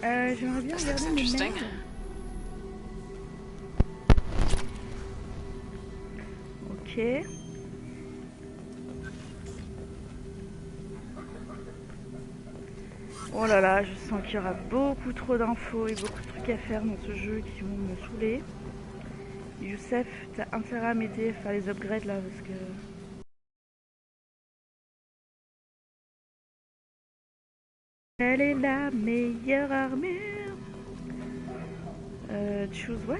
J'aimerais bien This looks regarder mes interesting. mails. Ok. Oh là là, je sens qu'il y aura beaucoup trop d'infos et beaucoup de trucs à faire dans ce jeu qui vont me saouler. Youssef, t'as intérêt à m'aider à faire les upgrades là parce que... Elle est la meilleure armure. Choose what?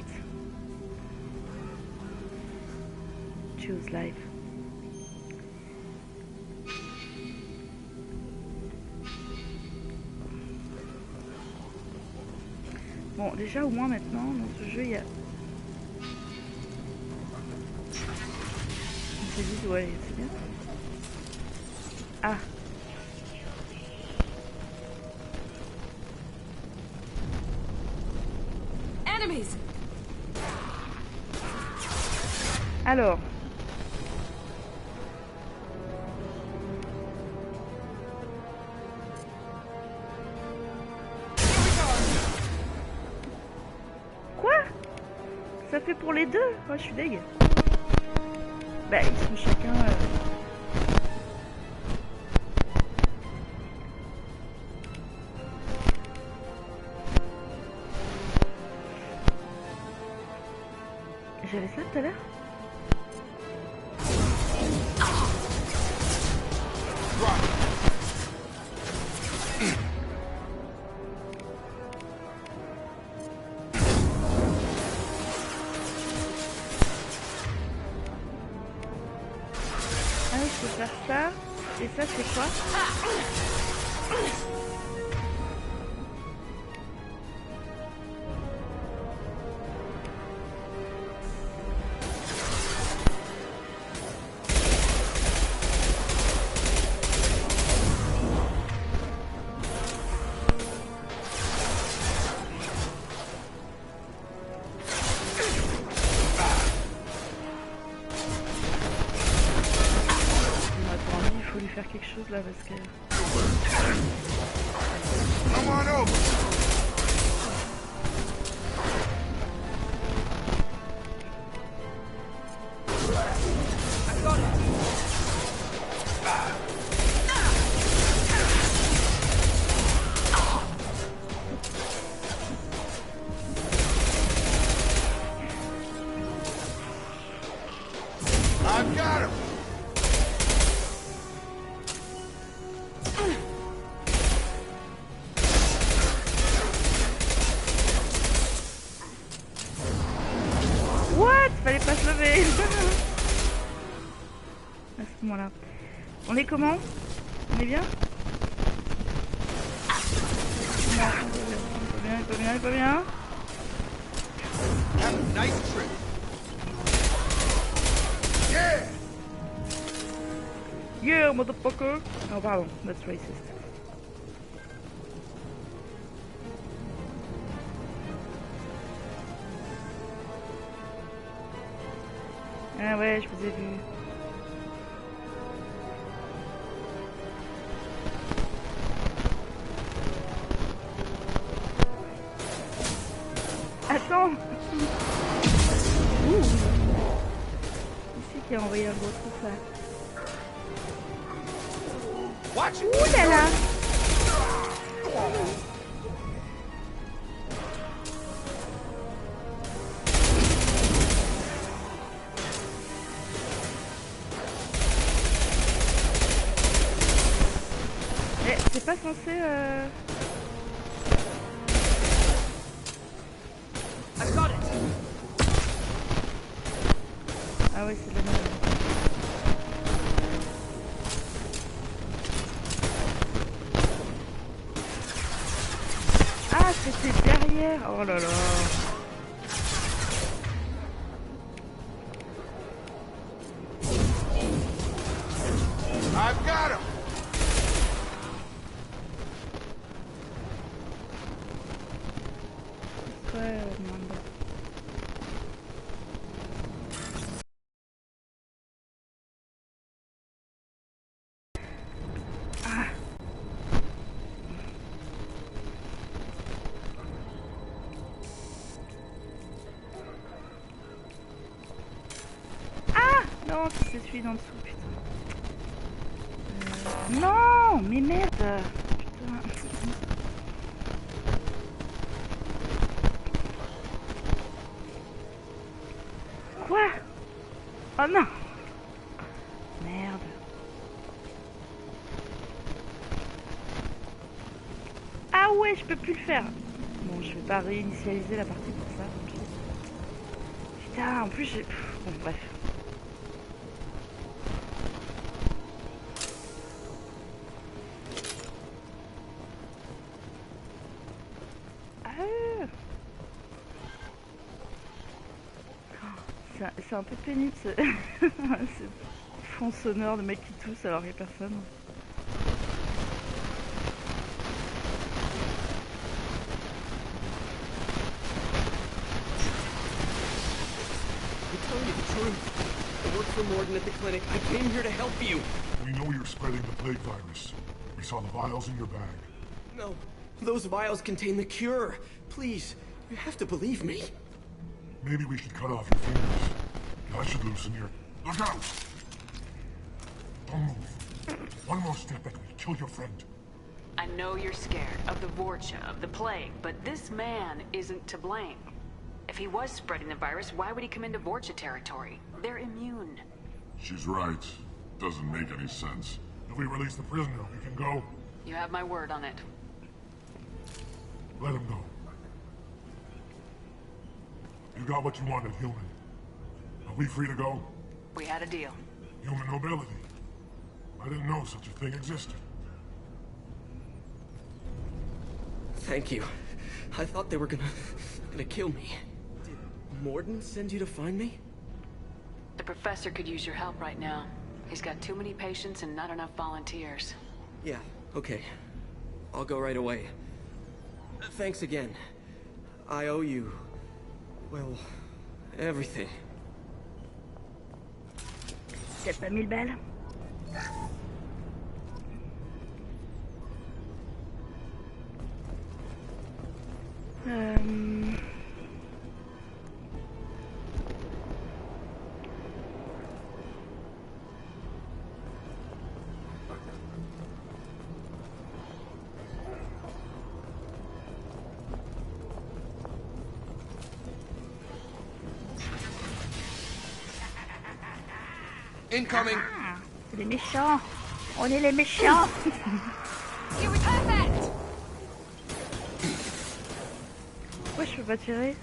Choose life. Bon, déjà au moins maintenant dans ce jeu il y a... On s'est dit, ouais, c'est bien. Ah. Enemies. Alors. Quoi? Ça fait pour les deux? Moi je suis deg. Bah ils sont chacun... J'avais ça tout à l'heure? Ah oui, je peux faire ça. Et ça, c'est quoi? Il faut lui faire quelque chose là parce que... Come on over. I've got him. What? Fallait pas se lever. À ce moment-là. On est comment? On est bien? Non, il est pas bien, il est pas bien. Have a nice trip. Yeah. Yeah, motherfucker. Oh, pardon, that's racist. Ah ouais, je vous ai vu. Attends. Ouh. Ici qui a envoyé un gros truc là. Watch it. Ouh là là. Mais c'est pas censé I've got it. Ah ouais, c'est de la merde. Ah, c'était derrière. Oh là là. I've got him. Ouais, demande. Ah. Non, c'est celui d'en dessous, putain. Non, mais merde. Putain. Quoi? Oh non. Merde. Ah ouais, je peux plus le faire. Bon, je vais pas réinitialiser la partie pour ça. Tant pis. Putain, en plus j'ai... Bon, bref. C'est un peu pénible ce fond sonore de mec qui tousse alors qu'il n'y a personne. I'm telling you the truth. I work for Morden at the clinic. I came here to help you. We know you're spreading the plague virus. We saw the vials in your bag. No, those vials contain the cure. Please, you have to believe me. Maybe we should cut off your fingers. That should loosen your... Look out! Don't move. One more step and we'll kill your friend. I know you're scared of the Vorcha, of the plague, but this man isn't to blame. If he was spreading the virus, why would he come into Vorcha territory? They're immune. She's right. Doesn't make any sense. If we release the prisoner, we can go. You have my word on it. Let him go. You got what you wanted, human. Are we free to go? We had a deal. Human nobility. I didn't know such a thing existed. Thank you. I thought they were gonna kill me. Did Morden send you to find me? The professor could use your help right now. He's got too many patients and not enough volunteers. Yeah, okay. I'll go right away. Thanks again. I owe you... well, everything. Peut-être pas 1000 balles. Incoming. Ah, c'est les méchants. On est les méchants. Here we perfect! Pourquoi je peux pas tirer?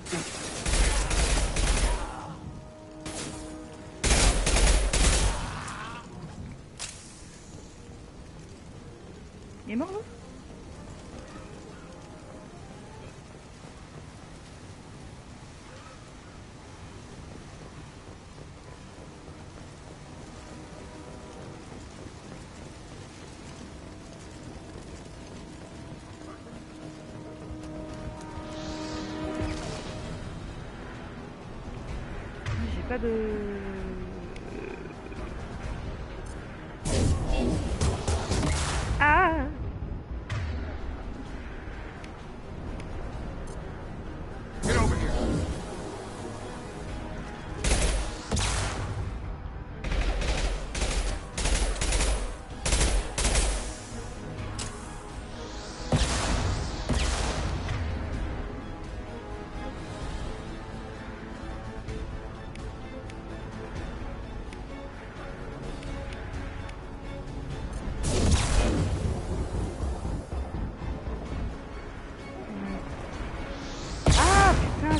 Il est mort l'autre? Pas de... Ah! Get over here.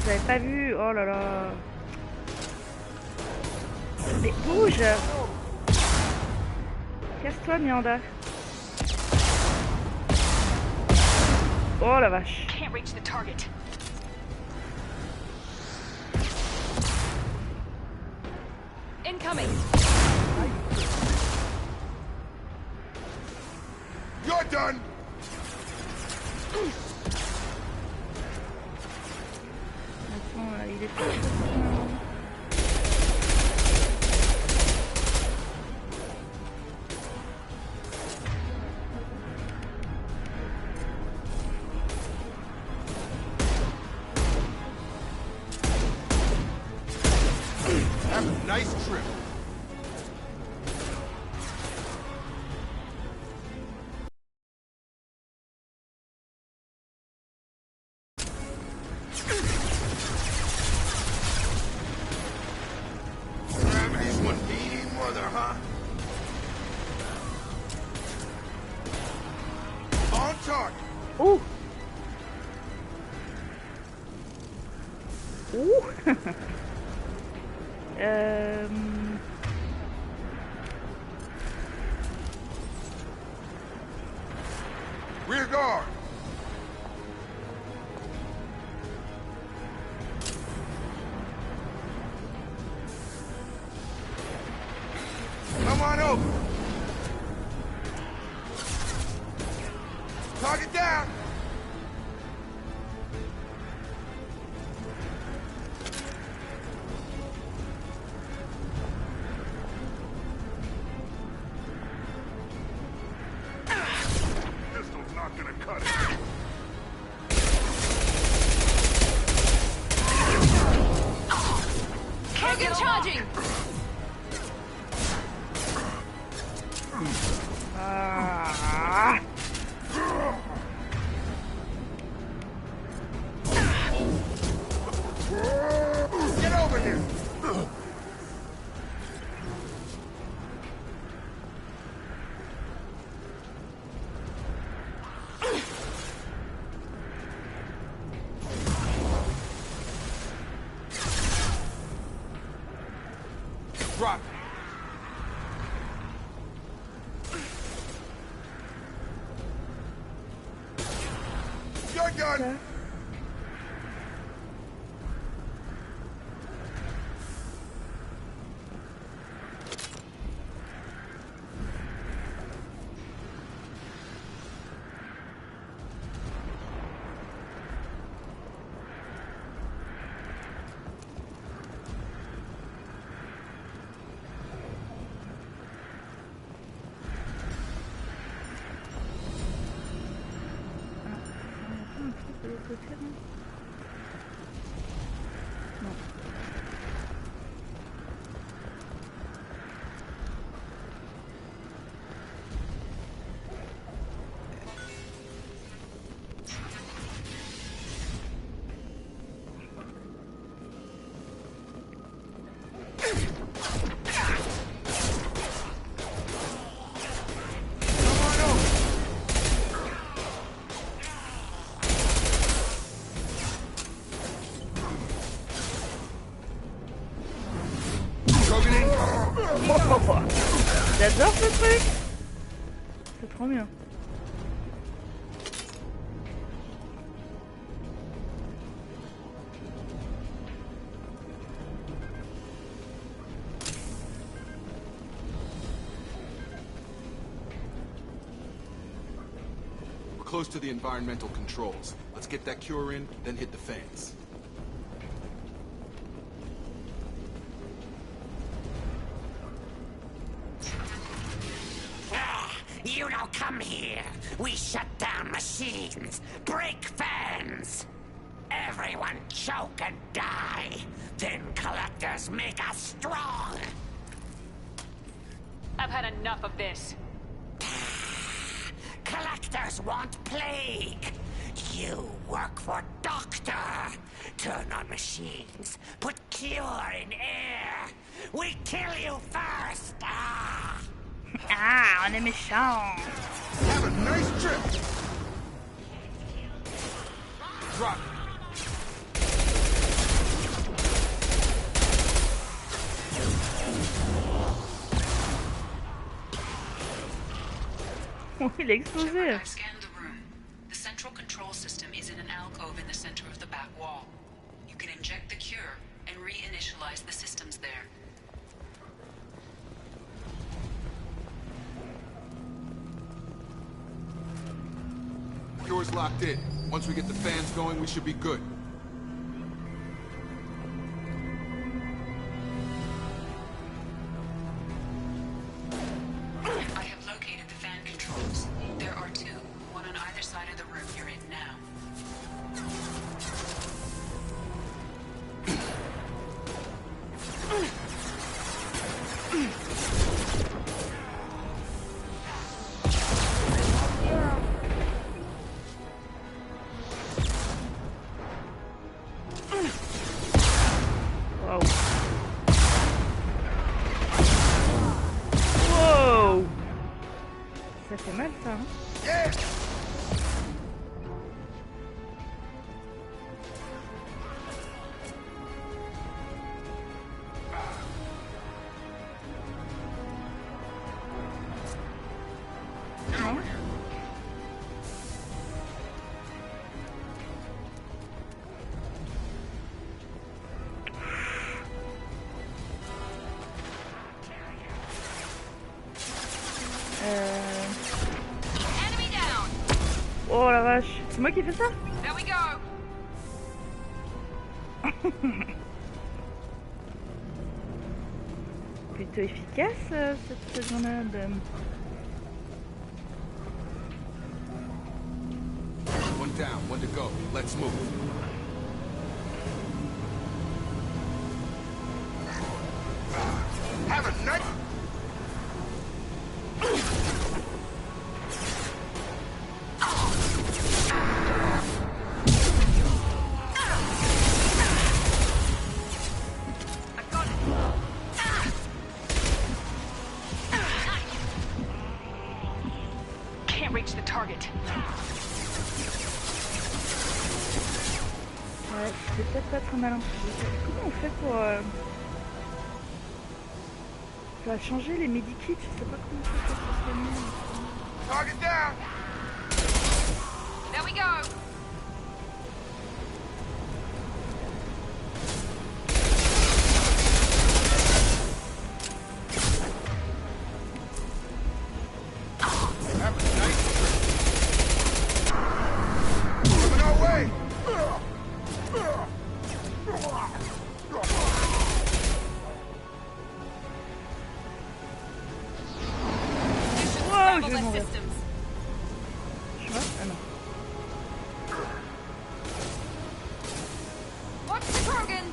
J'avais pas vu, oh là là. Mais bouge! Casse-toi, Mianda. Oh la vache. Can't reach the target. Incoming! You're done. Attends, là, il est pas... Have a nice trip. further, huh? On target. Ouh. Ouh. Rear guard. Come on over. Target down. Pistol's not gonna cut it. Target charging! Ah. Get over here. Drop. You're done. De l'autre côté, non? Non. J'adore ce truc. C'est trop bien. We're close to the environmental controls. Let's get that cure in, then hit the fans. You don't come here. We shut down machines, break fans. Everyone choke and die. Then collectors make us strong. I've had enough of this. Collectors want plague. You work for Doctor. Turn on machines. Put cure in air. We kill you first. Ah, on est méchant. Have a nice trip. Drop. Il a explosé. I've scanned the room. The central control system is in an alcove in the center of the back wall. You can inject the cure and reinitialize the systems there. Cure's locked in. Once we get the fans going, we should be good. I have located the fan controls. There are two, one on either side of the room you're in now. Ça fait mal ça, hein. Non. Enemy down. Oh la vache, c'est moi qui fais ça? There we go. Plutôt efficace cette grenade. One down, one to go. Let's move. Have a night. I got it. Can't reach the target. Ouais, c'est peut-être pas trop malin. Comment on fait pour ça a changé les medikits, je sais pas comment on fait pour se soigner. Target down. There we go. Have a night. Coming our way. Wow, je Scramble vais their mourir. systems. Je vois? Ah non. Watch the Krogan.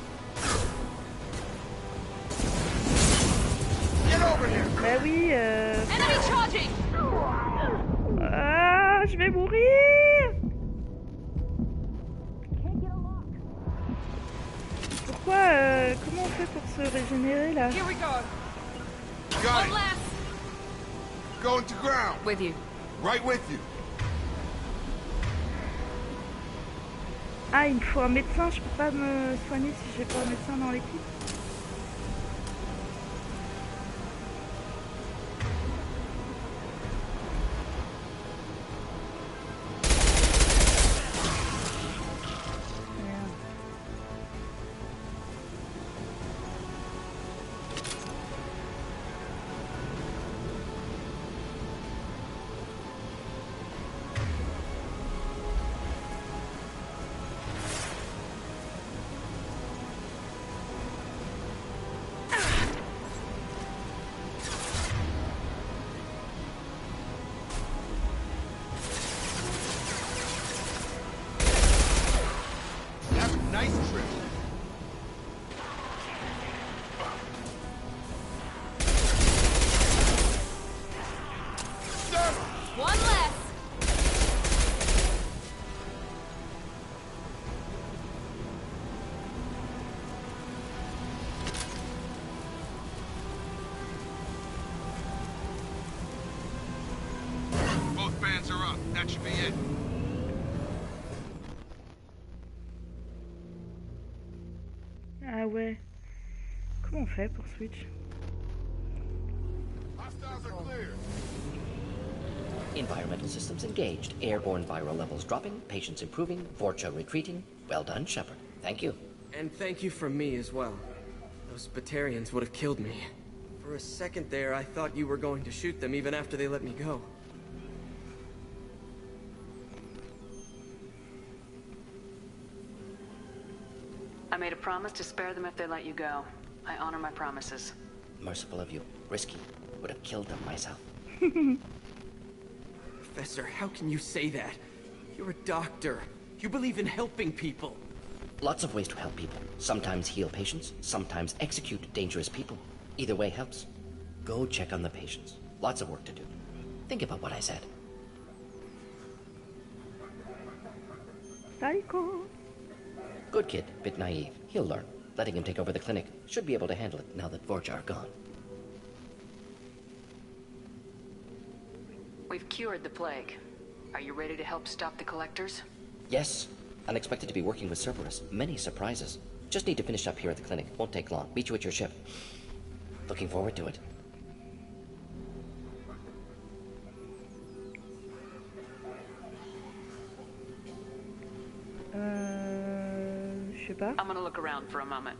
Get over here. Bah oui, Enemy charging. ah, je vais mourir. Pourquoi, comment on fait pour se régénérer là? Here we go. Got One it. last. Going to ground. With you. Right with you. Ah, il me faut un médecin, je peux pas me soigner si j'ai pas un médecin dans l'équipe. Merde. Have a nice trip. One less. Both bands are up. That should be it. Ah ouais. Comment on fait pour switch? Hostiles are clear. Environmental systems engaged. Airborne viral levels dropping. Patients improving. Vorcha retreating. Well done, Shepard. Thank you. And thank you from me as well. Those Batarians would have killed me. For a second there, I thought you were going to shoot them even after they let me go. I made a promise to spare them if they let you go. I honor my promises. Merciful of you. Risky. Would have killed them myself. Professor, how can you say that? You're a doctor. You believe in helping people. Lots of ways to help people. Sometimes heal patients, sometimes execute dangerous people. Either way helps. Go check on the patients. Lots of work to do. Think about what I said. Psycho. Good kid, bit naive. He'll learn. Letting him take over the clinic. Should be able to handle it now that Vorcha are gone. We've cured the plague. Are you ready to help stop the collectors? Yes. Unexpected to be working with Cerberus. Many surprises. Just need to finish up here at the clinic. Won't take long. Meet you at your ship. Looking forward to it. Je sais pas. I'm gonna look around for a moment.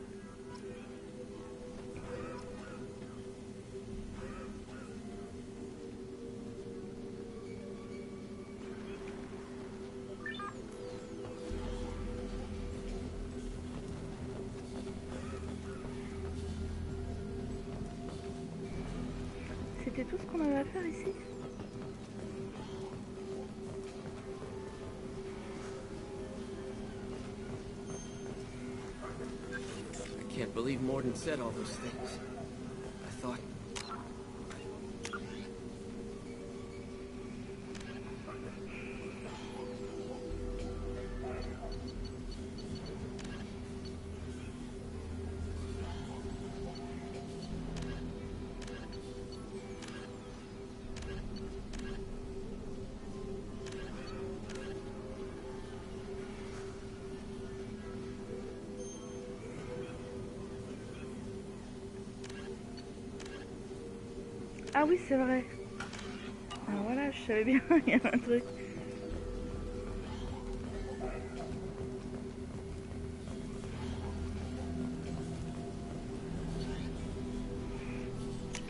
C'était tout ce qu'on avait à faire ici? I can't believe Morden said all those things. I thought... Ah oui, c'est vrai. Alors voilà, je savais bien, il y a un truc.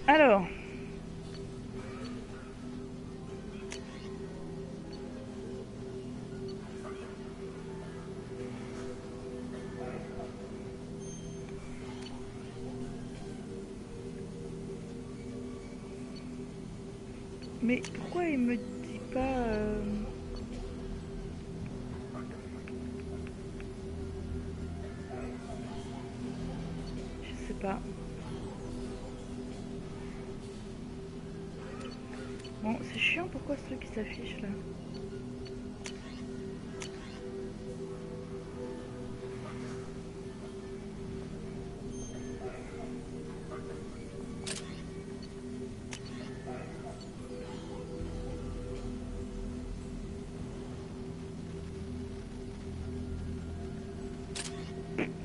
Alors. Mais pourquoi il me dit pas... Je sais pas. Bon, c'est chiant, pourquoi ce truc qui s'affiche là?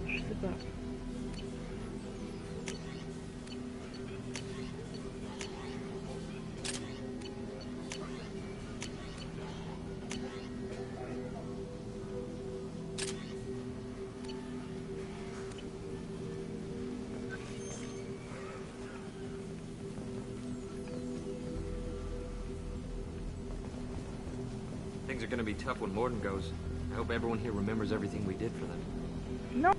Je sais pas. Things are gonna be tough when Morden goes. I hope everyone here remembers everything we did for them. Non.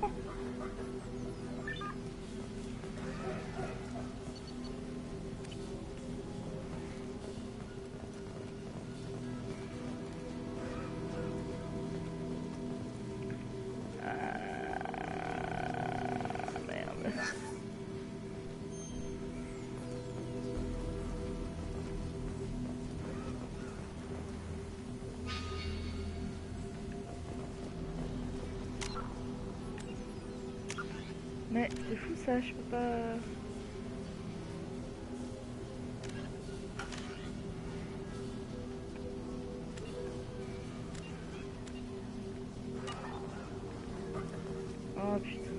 Merde. Mais c'est fou ça, je peux pas... Oh putain.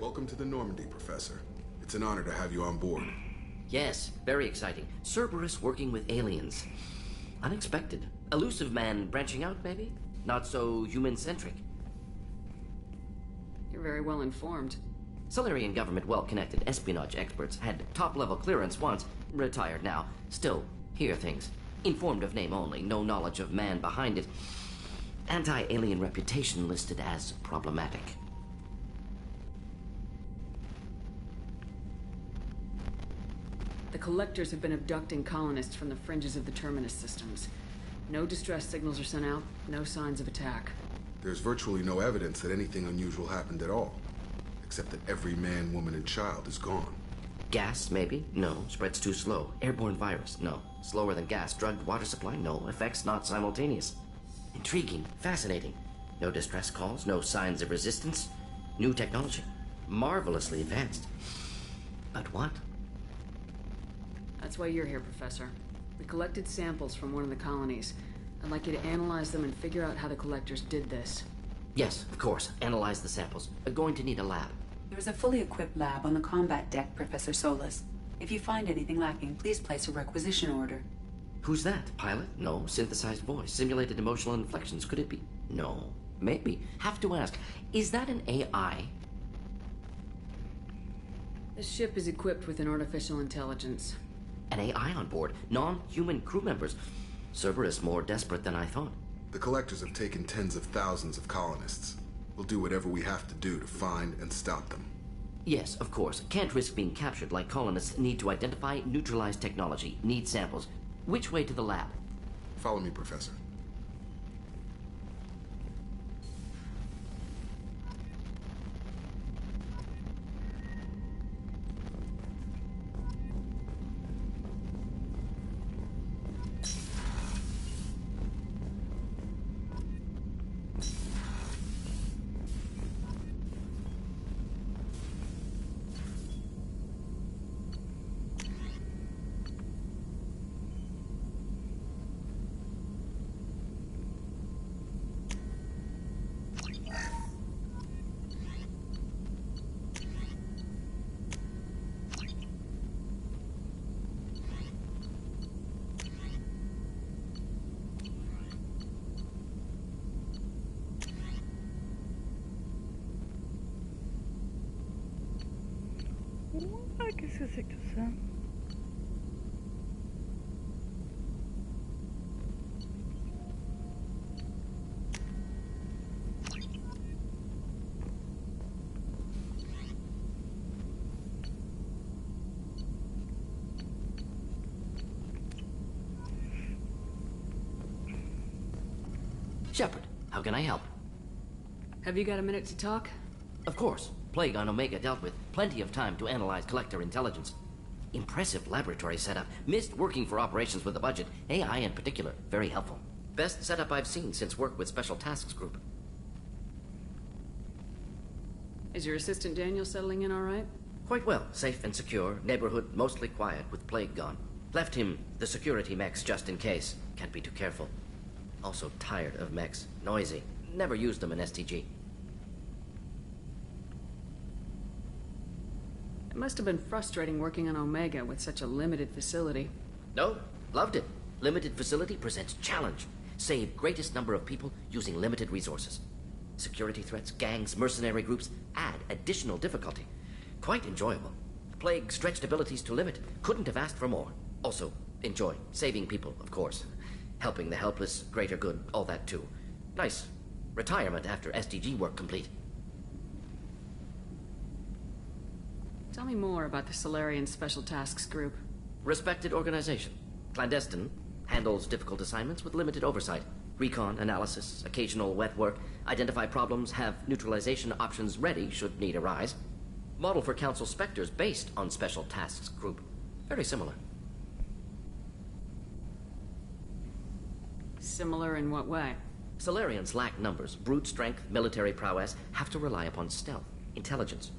Welcome to the Normandy, Professor. It's an honor to have you on board. Yes, very exciting. Cerberus working with aliens. Unexpected. Elusive man branching out, maybe? Not so human-centric. You're very well informed. Solarian government well-connected espionage experts had top-level clearance once, retired now. Still, hear things. Informed of name only, no knowledge of man behind it. Anti-alien reputation listed as problematic. The Collectors have been abducting colonists from the fringes of the Terminus systems. No distress signals are sent out, no signs of attack. There's virtually no evidence that anything unusual happened at all. Except that every man, woman, and child is gone. Gas, maybe? No. Spreads too slow. Airborne virus? No. Slower than gas. Drugged water supply? No. Effects not simultaneous. Intriguing. Fascinating. No distress calls. No signs of resistance. New technology. Marvelously advanced. But what? That's why you're here, Professor. We collected samples from one of the colonies. I'd like you to analyze them and figure out how the Collectors did this. Yes, of course. Analyze the samples. Going to need a lab. There is a fully equipped lab on the combat deck, Professor Solis. If you find anything lacking, please place a requisition order. Who's that? Pilot? No. Synthesized voice. Simulated emotional inflections. Could it be? No. Maybe. Have to ask. Is that an AI? This ship is equipped with an artificial intelligence. An AI on board. Non-human crew members. Cerberus more desperate than I thought. The Collectors have taken tens of thousands of colonists. We'll do whatever we have to do to find and stop them. Yes, of course. Can't risk being captured like colonists need to identify, neutralize technology, need samples. Which way to the lab? Follow me, Professor. Ah, qu'est-ce que c'est que tout ça? Shepard, how can I help? Have you got a minute to talk? Of course. Plague on Omega dealt with. Plenty of time to analyze Collector intelligence. Impressive laboratory setup. Missed working for operations with a budget. AI in particular. Very helpful. Best setup I've seen since work with Special Tasks Group. Is your assistant Daniel settling in all right? Quite well. Safe and secure. Neighborhood mostly quiet with Plague gone. Left him the security mechs just in case. Can't be too careful. Also tired of mechs. Noisy. Never used them in STG. It must have been frustrating working on Omega with such a limited facility. No, loved it. Limited facility presents challenge. Save greatest number of people using limited resources. Security threats, gangs, mercenary groups add additional difficulty. Quite enjoyable. Plague stretched abilities to limit. Couldn't have asked for more. Also, enjoy. Saving people, of course. Helping the helpless, greater good, all that too. Nice. Retirement after SDG work complete. Tell me more about the Solarian Special Tasks Group. Respected organization. Clandestine. Handles difficult assignments with limited oversight. Recon, analysis, occasional wet work. Identify problems, have neutralization options ready should need arise. Model for Council Spectres based on Special Tasks Group. Very similar. Similar in what way? Solarians lack numbers, brute strength, military prowess, have to rely upon stealth, intelligence.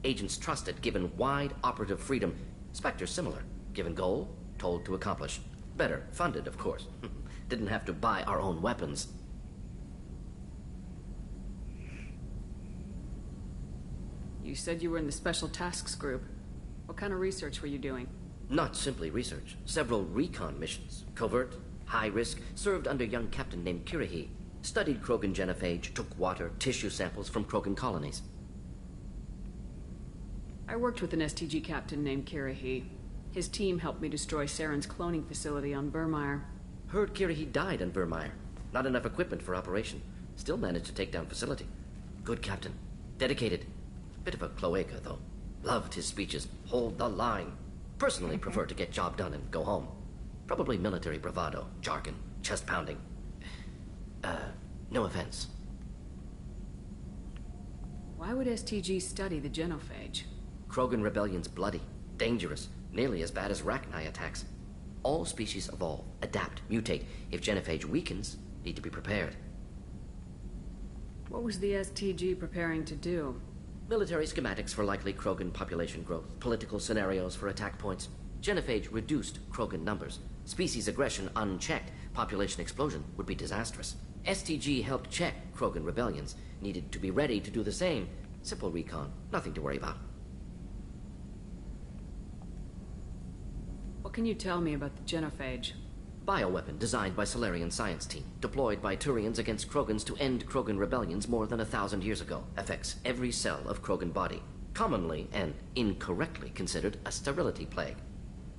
Agents trusted, given wide operative freedom. Spectres similar, given goal, told to accomplish. Better, funded, of course. Didn't have to buy our own weapons. You said you were in the Special Tasks Group. What kind of research were you doing? Not simply research. Several recon missions. Covert, high risk, served under a young captain named Kirihi. Studied Krogan genophage, took water, tissue samples from Krogan colonies. I worked with an STG captain named Kirihi. His team helped me destroy Saren's cloning facility on Burmire. Heard Kirihi died on Burmire. Not enough equipment for operation. Still managed to take down facility. Good captain. Dedicated. Bit of a cloaca, though. Loved his speeches. Hold the line. Personally prefer to get job done and go home. Probably military bravado, jargon, chest pounding. No offense. Why would STG study the genophage? Krogan rebellion's bloody, dangerous, nearly as bad as Rachni attacks. All species evolve, adapt, mutate. If genophage weakens, need to be prepared. What was the STG preparing to do? Military schematics for likely Krogan population growth, political scenarios for attack points. Genophage reduced Krogan numbers. Species aggression unchecked, population explosion would be disastrous. STG helped check Krogan rebellions, needed to be ready to do the same. Simple recon, nothing to worry about. What can you tell me about the genophage? Bioweapon designed by Solarian science team, deployed by Turians against Krogans to end Krogan rebellions more than 1,000 years ago. Affects every cell of Krogan body. Commonly and incorrectly considered a sterility plague.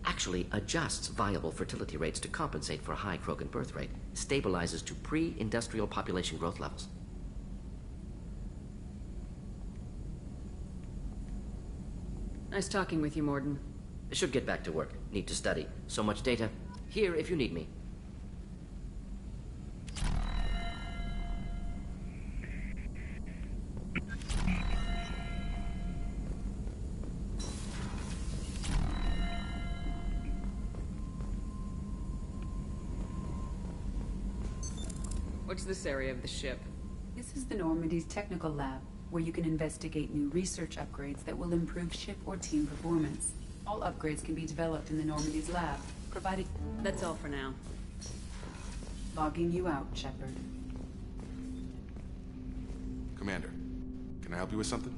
Actually adjusts viable fertility rates to compensate for a high Krogan birth rate. Stabilizes to pre-industrial population growth levels. Nice talking with you, Morden. Should get back to work. Need to study. So much data. Here if you need me. What's this area of the ship? This is the Normandy's technical lab, where you can investigate new research upgrades that will improve ship or team performance. All upgrades can be developed in the Normandy's lab, provided... That's all for now. Logging you out, Shepard. Commander, can I help you with something?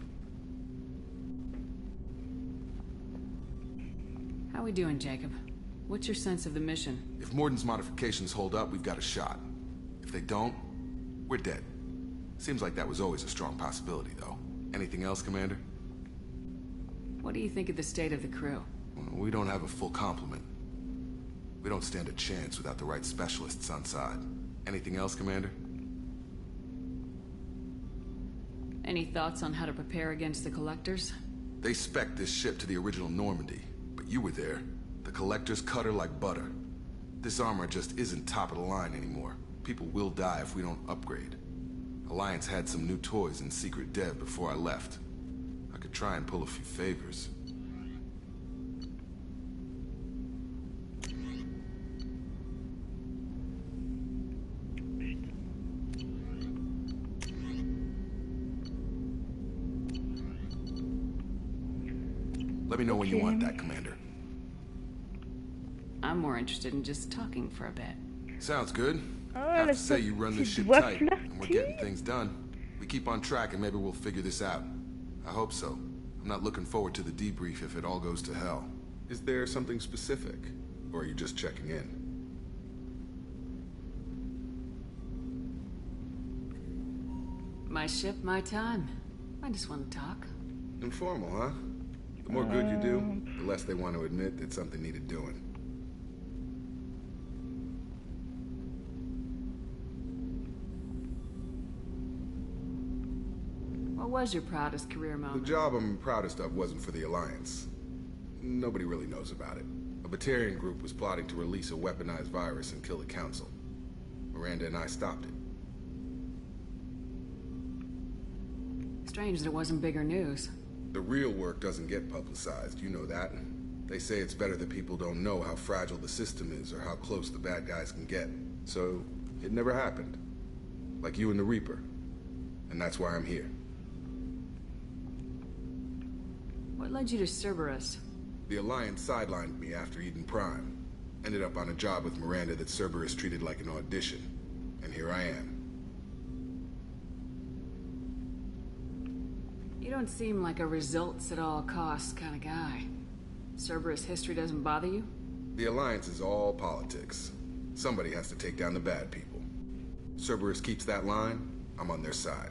How we doing, Jacob? What's your sense of the mission? If Morden's modifications hold up, we've got a shot. If they don't, we're dead. Seems like that was always a strong possibility, though. Anything else, Commander? What do you think of the state of the crew? We don't have a full complement. We don't stand a chance without the right specialists on side. Anything else, Commander? Any thoughts on how to prepare against the Collectors? They spec'd this ship to the original Normandy, but you were there. The Collectors cut her like butter. This armor just isn't top of the line anymore. People will die if we don't upgrade. Alliance had some new toys in secret dev before I left. I could try and pull a few favors. Let me know when you want that, Commander. I'm more interested in just talking for a bit. Sounds good. Oh, Have la to say you run this petite ship voix tight, and we're flirty. getting things done. We keep on track and maybe we'll figure this out. I hope so. I'm not looking forward to the debrief if it all goes to hell. Is there something specific? Or are you just checking in? My ship, my time. I just want to talk. Informal, huh? The more good you do, the less they want to admit that something needed doing. What was your proudest career The moment? job I'm proudest of wasn't for the Alliance. Nobody really knows about it. A Batarian group was plotting to release a weaponized virus and kill the Council. Miranda and I stopped it. Strange that it wasn't bigger news. The real work doesn't get publicized, you know that. They say it's better that people don't know how fragile the system is or how close the bad guys can get. So, it never happened. Like you and the Reaper. And that's why I'm here. What led you to Cerberus? The Alliance sidelined me after Eden Prime. Ended up on a job with Miranda that Cerberus treated like an audition. And here I am. You You don't seem like a results at all costs kind of guy. Cerberus history doesn't bother you? The Alliance is all politics. Somebody has to take down the bad people. Cerberus keeps that line, I'm on their side.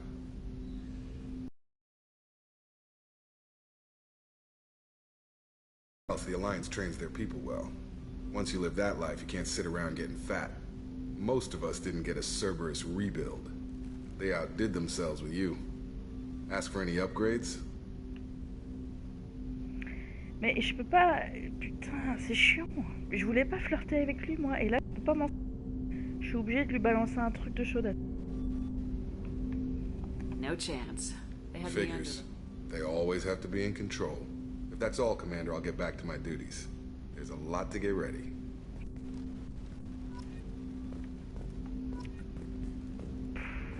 Else the Alliance trains their people well. Once you live that life, you can't sit around getting fat. Most of us didn't get a Cerberus rebuild. They outdid themselves with you. Ask for any upgrades? Mais je peux pas... Putain, c'est chiant. Je voulais pas flirter avec lui, moi. Et là, je peux pas m'en... Je suis obligée de lui balancer un truc de chaudette. No chance. They have me under Figures. They always have to be in control. If that's all, Commander, I'll get back to my duties. There's a lot to get ready.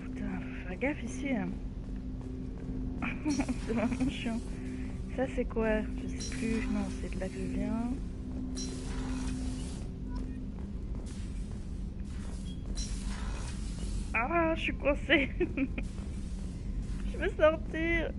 Putain, faut faire gaffe ici. Hein. C'est vraiment chiant. Ça, c'est quoi? Je sais plus. Non, c'est de là que je viens. Ah, je suis coincée. Je veux sortir.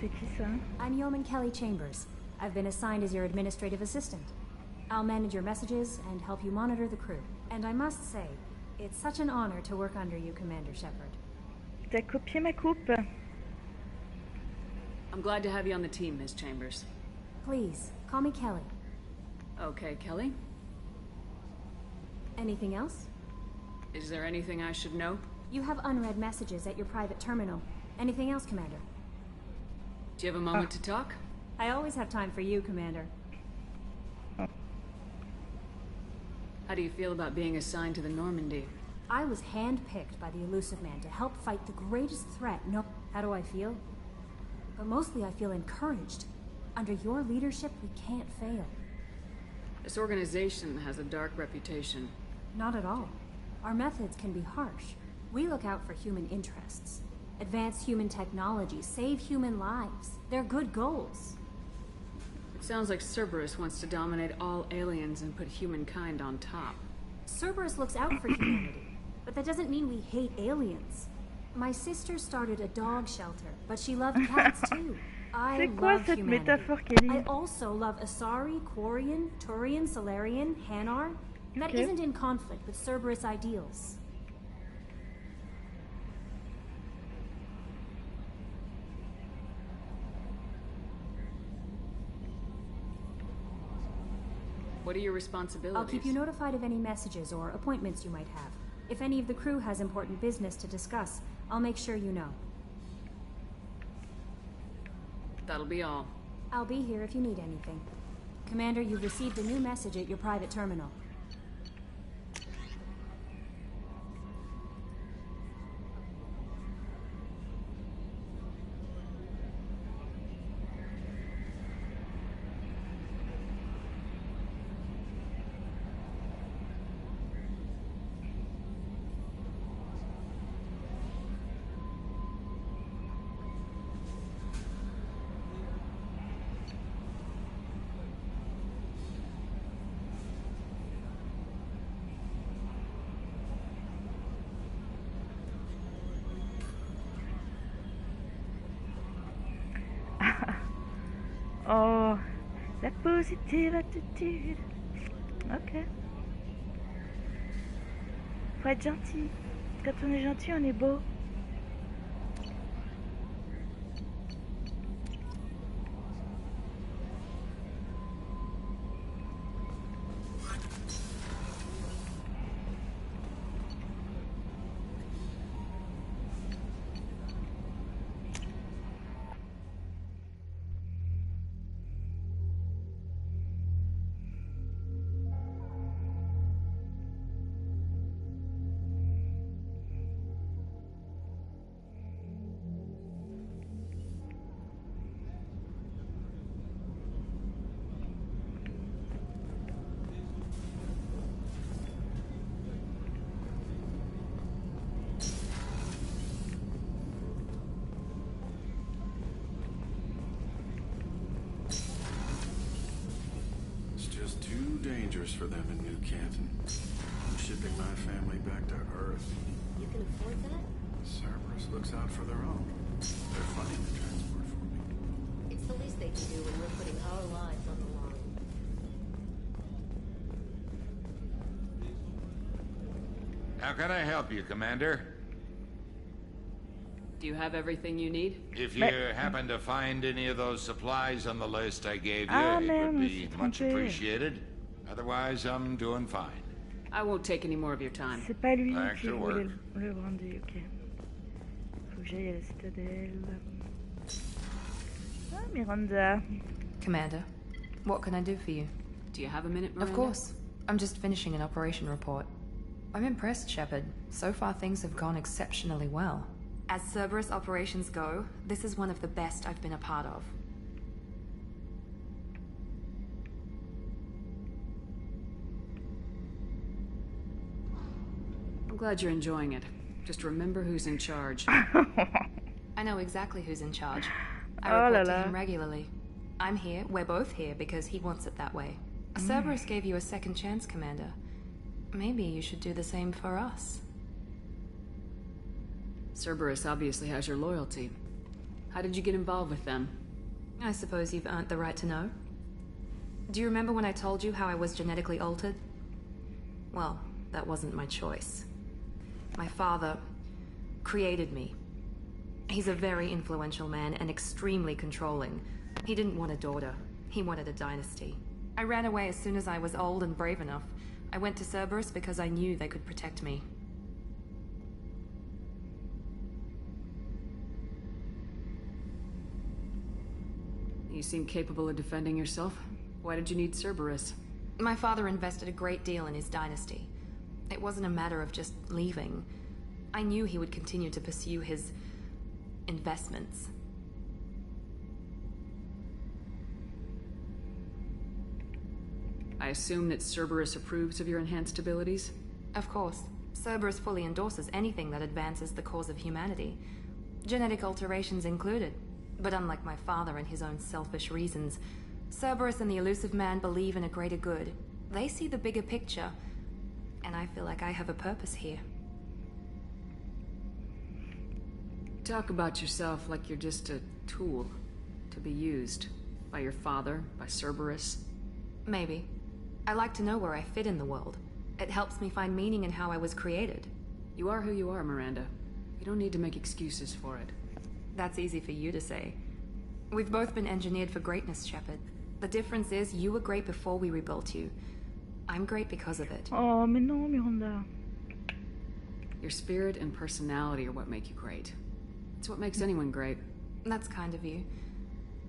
C'est qui ça? I'm Yeoman Kelly Chambers. I've been assigned as your administrative assistant. I'll manage your messages and help you monitor the crew. And I must say, it's such an honor to work under you, Commander Shepard. T'as copié ma coupe? I'm glad to have you on the team, Ms. Chambers. Please, call me Kelly. Okay, Kelly. Anything else? Is there anything I should know? You have unread messages at your private terminal. Anything else, Commander? Do you have a moment to talk? I always have time for you, Commander. How do you feel about being assigned to the Normandy? I was handpicked by the Elusive Man to help fight the greatest threat. No, how do I feel? But mostly I feel encouraged. Under your leadership, we can't fail. This organization has a dark reputation. Not at all. Our methods can be harsh. We look out for human interests. Advance human technology, save human lives. They're good goals. It sounds like Cerberus wants to dominate all aliens and put humankind on top. Cerberus looks out for humanity, but that doesn't mean we hate aliens. My sister started a dog shelter, but she loved cats too. I love humanity. I also love Asari, Quarian, Turian, Solarian, Hanar. That isn't in conflict with Cerberus ideals. What are your responsibilities? I'll keep you notified of any messages or appointments you might have. If any of the crew has important business to discuss, I'll make sure you know. That'll be all. I'll be here if you need anything. Commander, you've received a new message at your private terminal. Oh, la positive attitude. Ok. Faut être gentil. Quand on est gentil, on est beau. years for them in New Canton. I'm shipping my family back to Earth. You can afford that? Cerberus looks out for their own. They're funding the transport for me. It's the least they can do when we're putting our lives on the line. How can I help you, Commander? Do you have everything you need? If you happen to find any of those supplies on the list I gave you, it would be much appreciated. Otherwise, I'm doing fine. I won't take any more of your time. C'est pas lui qui voulait le brandy, ok. Faut que j'aille à la citadelle. Ah, Miranda. Commander, what can I do for you? Do you have a minute, Miranda? Of course. I'm just finishing an operation report. I'm impressed, Shepard. So far, things have gone exceptionally well. As Cerberus operations go, this is one of the best I've been a part of. I'm glad you're enjoying it. Just remember who's in charge. I know exactly who's in charge. I report to him regularly. I'm here, we're both here, because he wants it that way. Cerberus gave you a second chance, Commander. Maybe you should do the same for us. Cerberus obviously has your loyalty. How did you get involved with them? I suppose you've earned the right to know. Do you remember when I told you how I was genetically altered? Well, that wasn't my choice. My father created me. He's a very influential man and extremely controlling. He didn't want a daughter. He wanted a dynasty. I ran away as soon as I was old and brave enough. I went to Cerberus because I knew they could protect me. You seem capable of defending yourself. Why did you need Cerberus? My father invested a great deal in his dynasty. It wasn't a matter of just leaving. I knew he would continue to pursue his investments. I assume that Cerberus approves of your enhanced abilities? Of course. Cerberus fully endorses anything that advances the cause of humanity. Genetic alterations included. But unlike my father and his own selfish reasons, Cerberus and the Elusive Man believe in a greater good. They see the bigger picture, and I feel like I have a purpose here. Talk about yourself like you're just a tool to be used by your father, by Cerberus. Maybe. I like to know where I fit in the world. It helps me find meaning in how I was created. You are who you are, Miranda. You don't need to make excuses for it. That's easy for you to say. We've both been engineered for greatness, Shepard. The difference is you were great before we rebuilt you. I'm great because of it. Oh, mais non, Miranda. Your spirit and personality are what make you great. It's what makes anyone great. That's kind of you.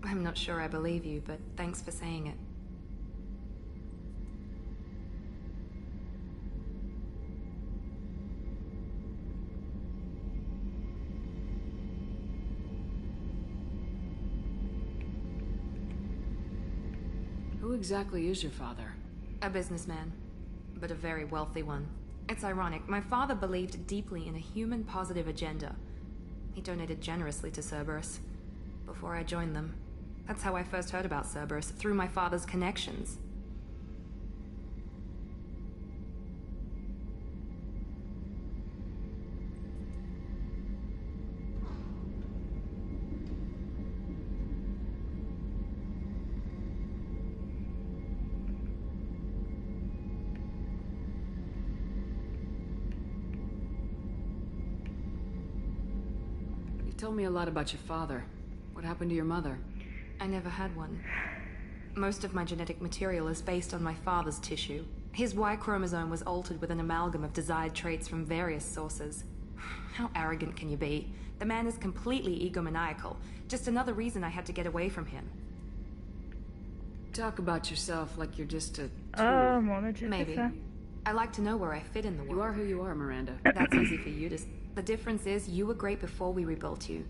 I'm not sure I believe you, but thanks for saying it. Who exactly is your father? A businessman, but a very wealthy one. It's ironic, my father believed deeply in a human-positive agenda. He donated generously to Cerberus before I joined them. That's how I first heard about Cerberus, through my father's connections. Tell me a lot about your father. What happened to your mother? I never had one. Most of my genetic material is based on my father's tissue. His Y chromosome was altered with an amalgam of desired traits from various sources. How arrogant can you be? The man is completely egomaniacal. Just another reason I had to get away from him. Talk about yourself like you're just a tool. Maybe. I like to know where I fit in the world. You are who you are, Miranda. That's easy for you to... The difference is you were great before we rebuilt you.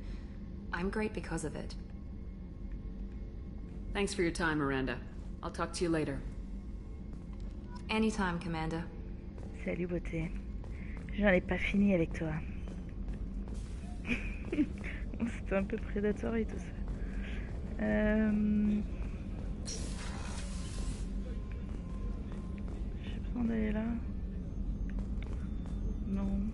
I'm great because of it. Thanks for your time, Miranda. I'll talk to you later. Anytime, Commander. Salut, beauté. J'en ai pas fini avec toi. C'était un peu prédatoire et tout ça. Avant d'aller là. Non.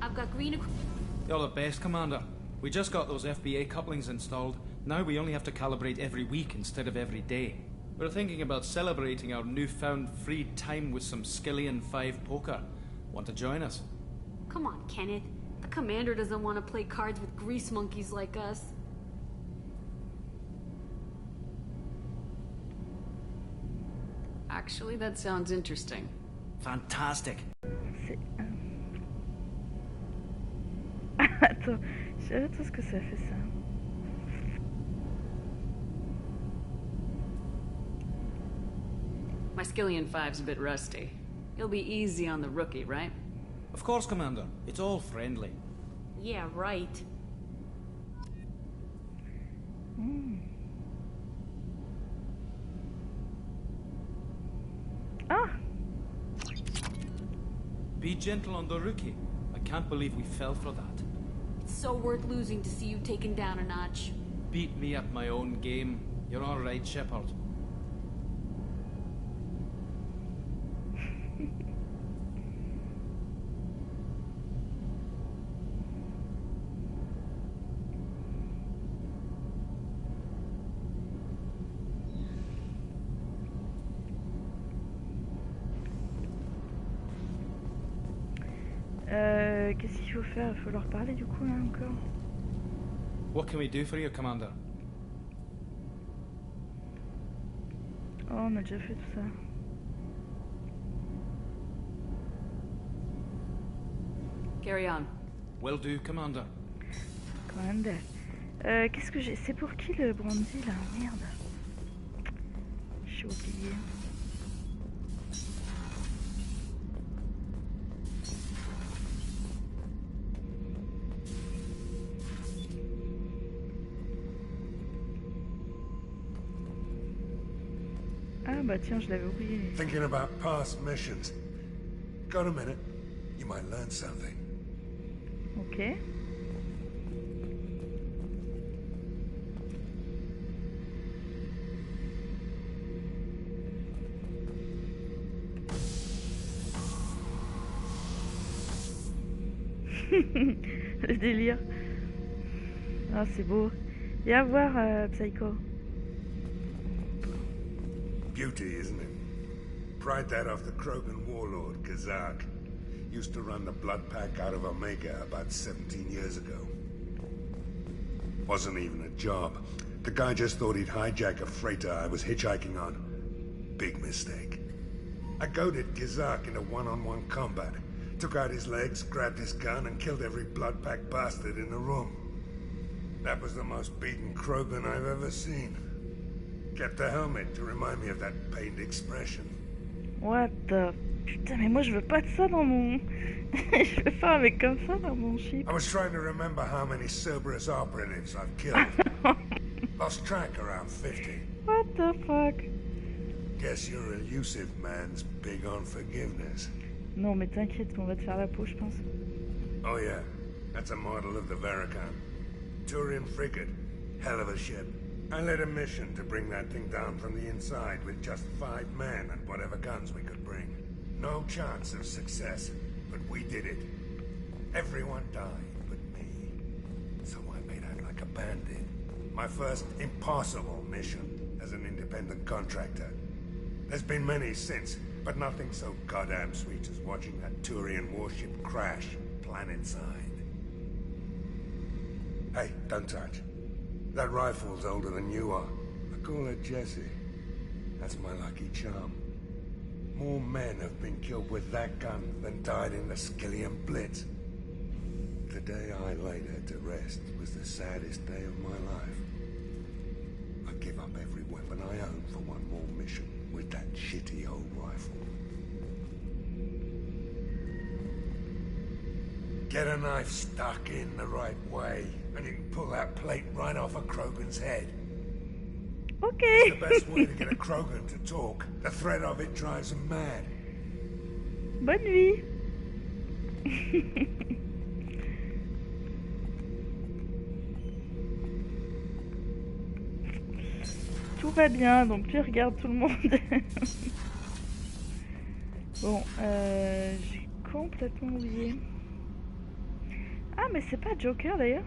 I've got green. You're the best, Commander. We just got those FBA couplings installed. Now we only have to calibrate every week instead of every day. We're thinking about celebrating our newfound free time with some Skillian 5 poker. Want to join us? Come on, Kenneth. The Commander doesn't want to play cards with grease monkeys like us. Actually, that sounds interesting. Fantastic. Attends, je sais pas ce que ça fait ça. My Skillian 5's a bit rusty. You'll be easy on the rookie, right? Of course, Commander. It's all friendly. Yeah, right. Ah! Be gentle on the rookie. I can't believe we fell for that. It's so worth losing to see you taken down a notch. Beat me at my own game. You're all right, Shepard. Qu'est-ce qu'il faut faire? Il faut leur parler du coup là encore. What can we do for you, Commander? Oh, on a déjà fait tout ça. Carry on. Will do, Commander. Commander. Qu'est-ce que j'ai? C'est pour qui le brandy là? Merde. J'ai oublié. Ah bah tiens, je l'avais oublié. Thinking about past missions. Got a minute? You might learn something. Ok. Le délire. Ah, c'est beau. Viens voir, Psycho. Beauty, isn't it? Pried that off the Krogan warlord, Kazak. Used to run the blood pack out of Omega about 17 years ago. Wasn't even a job. The guy just thought he'd hijack a freighter I was hitchhiking on. Big mistake. I goaded Kazak into one-on-one combat. Took out his legs, grabbed his gun, and killed every blood pack bastard in the room. That was the most beaten Krogan I've ever seen. Kept a helmet to remind me of that pained expression. What the... Putain, mais moi je veux pas de ça dans mon... je veux pas un mec comme ça dans mon ship. I was trying to remember how many Cerberus operatives I've killed. Lost track around 50. What the fuck? Guess your elusive man's big on forgiveness. Non mais t'inquiète, on va te faire la peau, je pense. Oh yeah, that's a model of the Verican. Turian frigate. Hell of a ship. I led a mission to bring that thing down from the inside with just 5 men and whatever guns we could bring. No chance of success, but we did it. Everyone died but me. So I made out like a bandit. My first impossible mission as an independent contractor. There's been many since, but nothing so goddamn sweet as watching that Turian warship crash planetside. Hey, don't touch. That rifle's older than you are. I call her Jessie. That's my lucky charm. More men have been killed with that gun than died in the Skillian Blitz. The day I laid her to rest was the saddest day of my life. Get a knife stuck in the right way, and you can pull that plate right off a Krogan's head. Okay. It's the best way to get a Krogan to talk. The threat of it drives them mad. Bonne nuit. Tout va bien, donc tu regardes tout le monde. Bon, j'ai complètement oublié. Ah, mais c'est pas Joker d'ailleurs.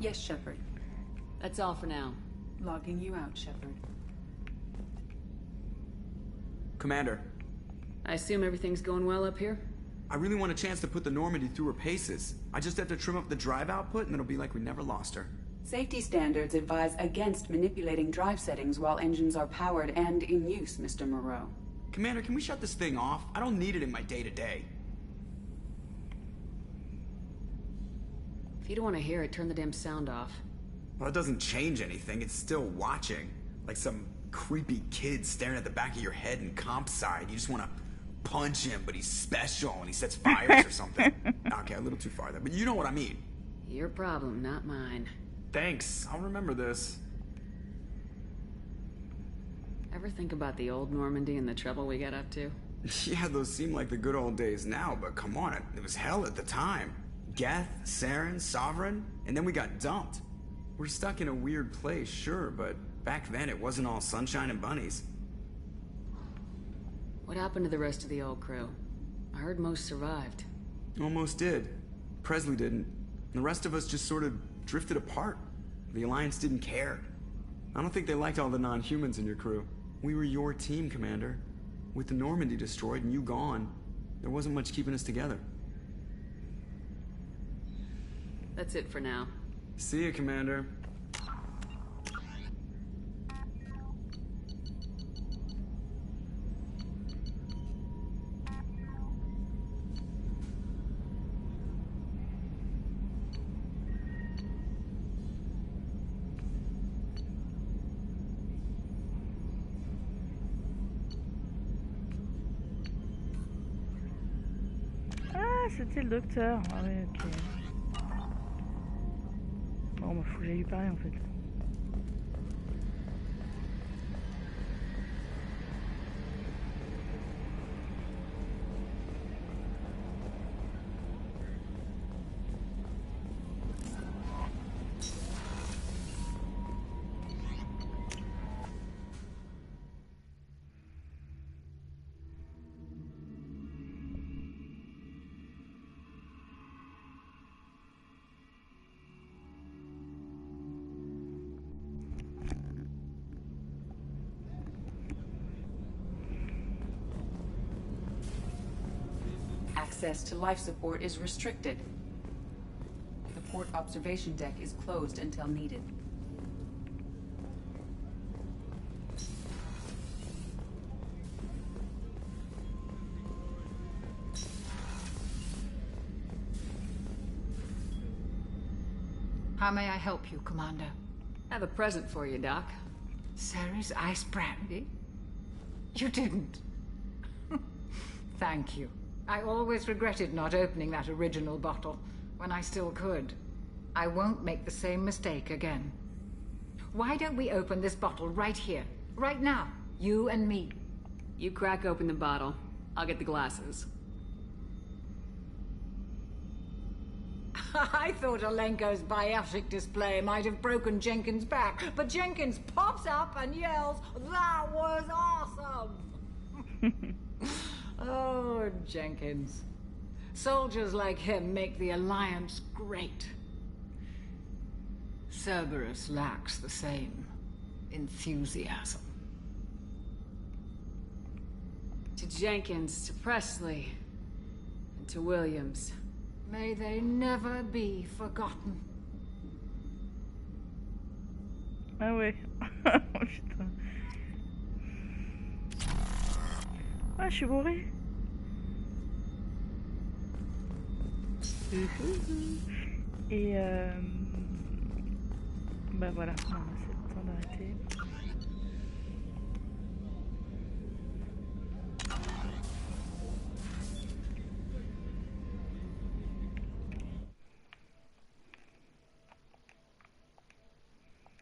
Yes, Shepard. That's all for now. Logging you out, Shepard. Commander. I assume everything's going well up here? I really want a chance to put the Normandy through her paces. I just have to trim up the drive output and it'll be like we never lost her. Safety standards advise against manipulating drive settings while engines are powered and in use, Mr. Moreau. Commander, can we shut this thing off? I don't need it in my day-to-day. If you don't want to hear it, turn the damn sound off. Well, it doesn't change anything. It's still watching. Like some creepy kid staring at the back of your head in comp side. You just want to punch him, but he's special and he sets fires or something. Okay, a little too far there, but you know what I mean. Your problem, not mine. Thanks. I'll remember this. Ever think about the old Normandy and the trouble we got up to? Yeah, those seem like the good old days now, but come on, it was hell at the time. Geth, Saren, Sovereign, and then we got dumped. We're stuck in a weird place, sure, but back then it wasn't all sunshine and bunnies. What happened to the rest of the old crew? I heard most survived. Almost did. Presley didn't. The rest of us just sort of drifted apart. The Alliance didn't care. I don't think they liked all the non-humans in your crew. We were your team, Commander. With the Normandy destroyed and you gone, there wasn't much keeping us together. That's it for now. See ya, Commander. Ah, c'était le docteur. Ah oui, ok. Bon, bah, faut que j'aille lui parler en fait. Access to life support is restricted. The port observation deck is closed until needed. How may I help you, Commander? I have a present for you, Doc. Ceres ice brandy? You didn't. Thank you. I always regretted not opening that original bottle when I still could. I won't make the same mistake again. Why don't we open this bottle right here, right now, you and me? You crack open the bottle. I'll get the glasses. I thought Alenko's biotic display might have broken Jenkins' back, but Jenkins pops up and yells, "That was awesome!" Oh, Jenkins. Soldiers like him make the Alliance great. Cerberus lacks the same enthusiasm. To Jenkins, to Presley, to Williams. May they never be forgotten. Ah ouais. Oh putain. Ah, je suis bourré. Et bah voilà, c'est le temps d'arrêter.